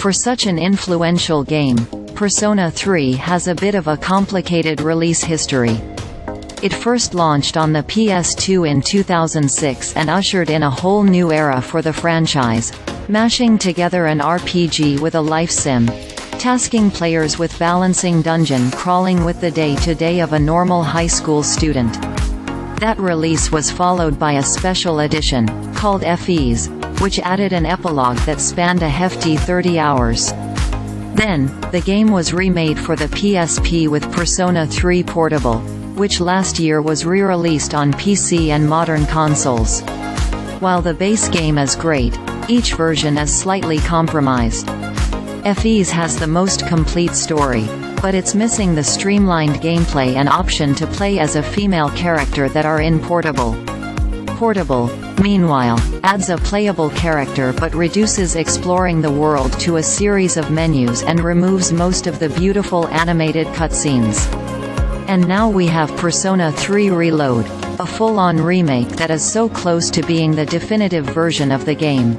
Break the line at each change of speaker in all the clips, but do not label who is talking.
For such an influential game, Persona 3 has a bit of a complicated release history. It first launched on the PS2 in 2006 and ushered in a whole new era for the franchise, mashing together an RPG with a life sim, tasking players with balancing dungeon crawling with the day-to-day of a normal high school student. That release was followed by a special edition, called FEs, which added an epilogue that spanned a hefty 30 hours. Then, the game was remade for the PSP with Persona 3 Portable, which last year was re-released on PC and modern consoles. While the base game is great, each version is slightly compromised. FEs has the most complete story, but it's missing the streamlined gameplay and option to play as a female character that are in Portable. Portable, meanwhile, adds a playable character but reduces exploring the world to a series of menus and removes most of the beautiful animated cutscenes. And now we have Persona 3 Reload, a full-on remake that is so close to being the definitive version of the game.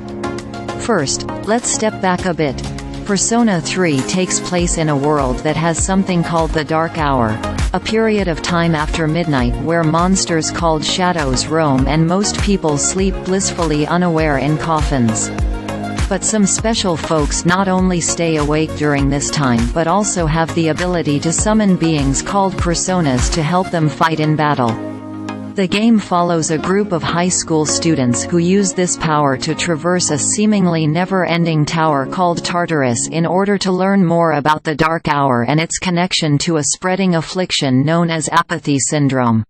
First, let's step back a bit. Persona 3 takes place in a world that has something called the Dark Hour, a period of time after midnight where monsters called shadows roam and most people sleep blissfully unaware in coffins. But some special folks not only stay awake during this time but also have the ability to summon beings called personas to help them fight in battle. The game follows a group of high school students who use this power to traverse a seemingly never-ending tower called Tartarus in order to learn more about the Dark Hour and its connection to a spreading affliction known as apathy syndrome.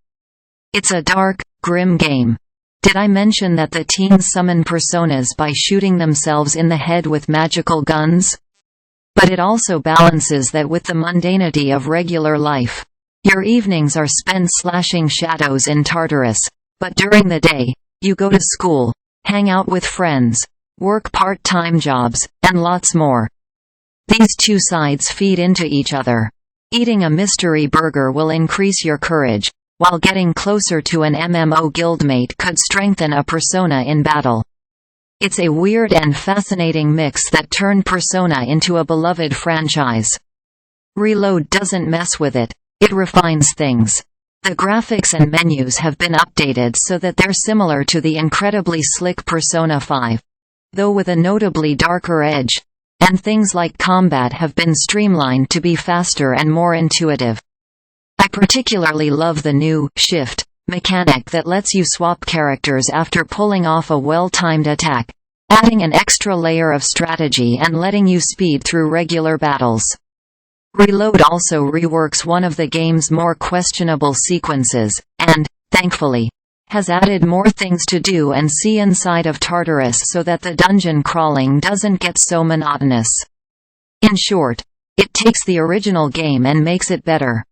It's a dark, grim game. Did I mention that the teens summon personas by shooting themselves in the head with magical guns? But it also balances that with the mundanity of regular life. Your evenings are spent slashing shadows in Tartarus, but during the day, you go to school, hang out with friends, work part-time jobs, and lots more. These two sides feed into each other. Eating a mystery burger will increase your courage, while getting closer to an MMO guildmate could strengthen a persona in battle. It's a weird and fascinating mix that turned Persona into a beloved franchise. Reload doesn't mess with it. It refines things. The graphics and menus have been updated so that they're similar to the incredibly slick Persona 5, though with a notably darker edge, and things like combat have been streamlined to be faster and more intuitive. I particularly love the new shift mechanic that lets you swap characters after pulling off a well-timed attack, adding an extra layer of strategy and letting you speed through regular battles. Reload also reworks one of the game's more questionable sequences, and, thankfully, has added more things to do and see inside of Tartarus so that the dungeon crawling doesn't get so monotonous. In short, it takes the original game and makes it better.